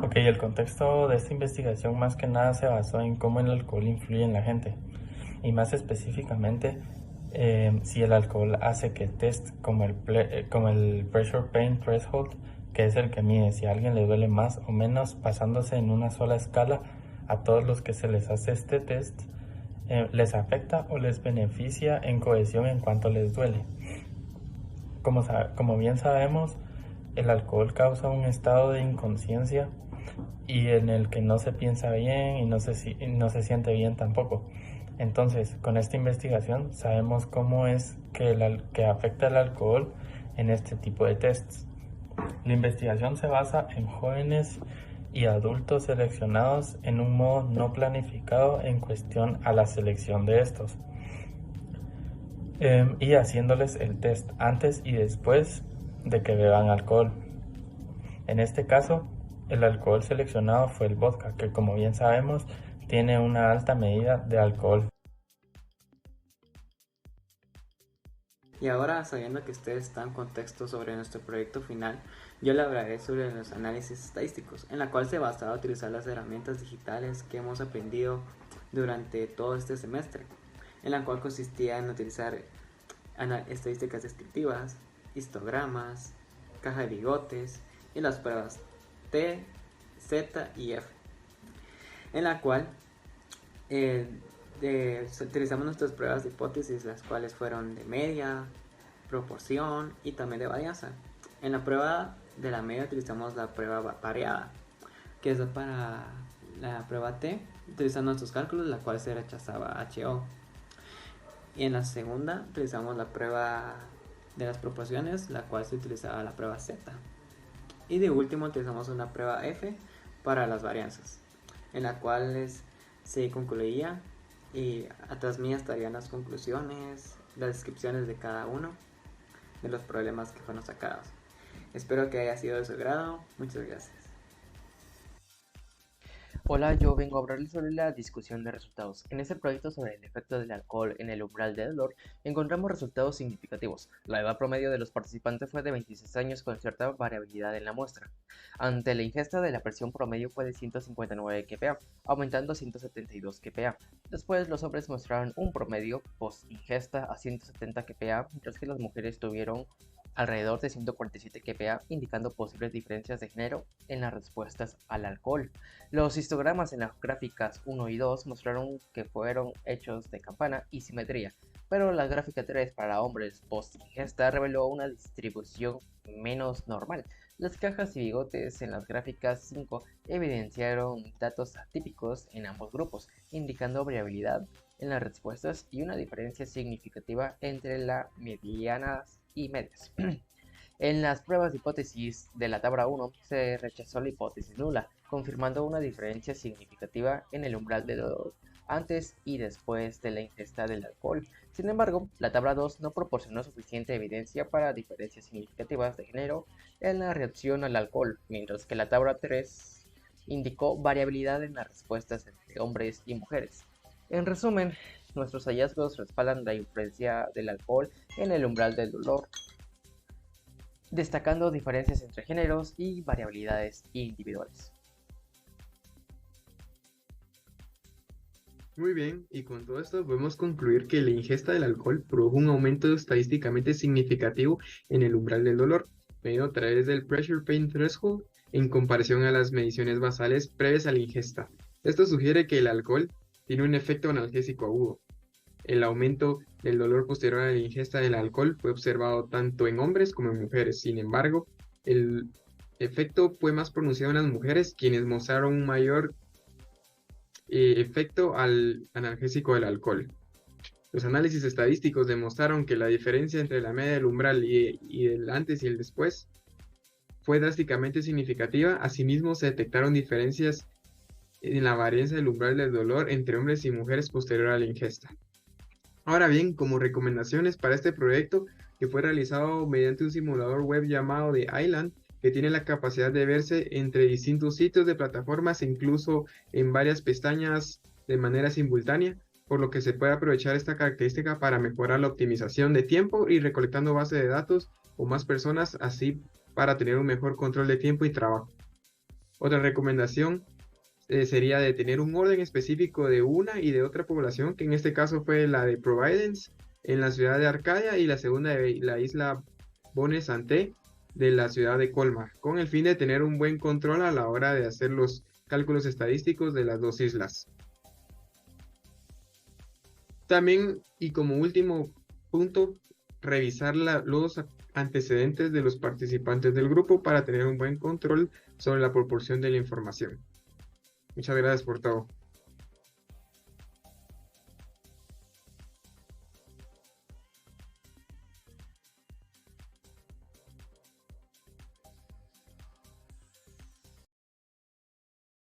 Ok, el contexto de esta investigación más que nada se basó en cómo el alcohol influye en la gente y más específicamente si el alcohol hace que test como el Pressure Pain Threshold, que es el que mide si a alguien le duele más o menos pasándose en una sola escala a todos los que se les hace este test, les afecta o les beneficia en cohesión en cuanto les duele. Como bien sabemos, el alcohol causa un estado de inconsciencia y en el que no se piensa bien y no se siente bien tampoco. Entonces, con esta investigación sabemos cómo es que afecta el alcohol en este tipo de tests. La investigación se basa en jóvenes y adultos seleccionados en un modo no planificado en cuestión a la selección de estos, y haciéndoles el test antes y después de que beban alcohol. En este caso, el alcohol seleccionado fue el vodka, que como bien sabemos tiene una alta medida de alcohol. Y ahora, sabiendo que ustedes dan contexto sobre nuestro proyecto final, yo le hablaré sobre los análisis estadísticos, en la cual se basaba a utilizar las herramientas digitales que hemos aprendido durante todo este semestre, en la cual consistía en utilizar estadísticas descriptivas, histogramas, caja de bigotes y las pruebas T, Z y F, en la cual eh, utilizamos nuestras pruebas de hipótesis, las cuales fueron de media, proporción y también de varianza. En la prueba de la media utilizamos la prueba variada, que es para la prueba T, utilizando nuestros cálculos, la cual se rechazaba HO. Y en la segunda utilizamos la prueba de las proporciones, la cual se utilizaba la prueba Z. Y de último utilizamos una prueba F para las varianzas, en la cual se concluía y atrás mía estarían las conclusiones, las descripciones de cada uno de los problemas que fueron sacados. Espero que haya sido de su agrado. Muchas gracias. Hola, yo vengo a hablarles sobre la discusión de resultados. En este proyecto sobre el efecto del alcohol en el umbral de dolor, encontramos resultados significativos. La edad promedio de los participantes fue de 26 años con cierta variabilidad en la muestra. Ante la ingesta de la presión promedio fue de 159 kPa, aumentando a 172 kPa. Después los hombres mostraron un promedio post ingesta a 170 kPa, mientras que las mujeres tuvieron alrededor de 147 kPa, indicando posibles diferencias de género en las respuestas al alcohol. Los histogramas en las gráficas 1 y 2 mostraron que fueron hechos de campana y simetría, pero la gráfica 3 para hombres post-ingesta reveló una distribución menos normal. Las cajas y bigotes en las gráficas 5 evidenciaron datos atípicos en ambos grupos, indicando variabilidad en las respuestas y una diferencia significativa entre las medianas y medias. En las pruebas de hipótesis de la tabla 1 se rechazó la hipótesis nula, confirmando una diferencia significativa en el umbral de dolor antes y después de la ingesta del alcohol. Sin embargo, la tabla 2 no proporcionó suficiente evidencia para diferencias significativas de género en la reacción al alcohol, mientras que la tabla 3 indicó variabilidad en las respuestas entre hombres y mujeres. En resumen, nuestros hallazgos respaldan la influencia del alcohol en el umbral del dolor, destacando diferencias entre géneros y variabilidades individuales. Muy bien, y con todo esto podemos concluir que la ingesta del alcohol produjo un aumento estadísticamente significativo en el umbral del dolor, medido a través del Pressure Pain Threshold en comparación a las mediciones basales previas a la ingesta. Esto sugiere que el alcohol tiene un efecto analgésico agudo. El aumento del dolor posterior a la ingesta del alcohol fue observado tanto en hombres como en mujeres. Sin embargo, el efecto fue más pronunciado en las mujeres, quienes mostraron un mayor efecto al analgésico del alcohol. Los análisis estadísticos demostraron que la diferencia entre la media del umbral y el antes y el después fue drásticamente significativa. Asimismo, se detectaron diferencias en la varianza del umbral del dolor entre hombres y mujeres posterior a la ingesta. Ahora bien, como recomendaciones para este proyecto, que fue realizado mediante un simulador web llamado The Island, que tiene la capacidad de verse entre distintos sitios de plataformas e incluso en varias pestañas de manera simultánea, por lo que se puede aprovechar esta característica para mejorar la optimización de tiempo y recolectando base de datos o más personas, así para tener un mejor control de tiempo y trabajo. Otra recomendación sería de tener un orden específico de una y de otra población, que en este caso fue la de Providence en la ciudad de Arcadia y la segunda de la isla Bonne-Santé de la ciudad de Colmar, con el fin de tener un buen control a la hora de hacer los cálculos estadísticos de las dos islas. También, y como último punto, revisar los antecedentes de los participantes del grupo para tener un buen control sobre la proporción de la información. Muchas gracias por todo.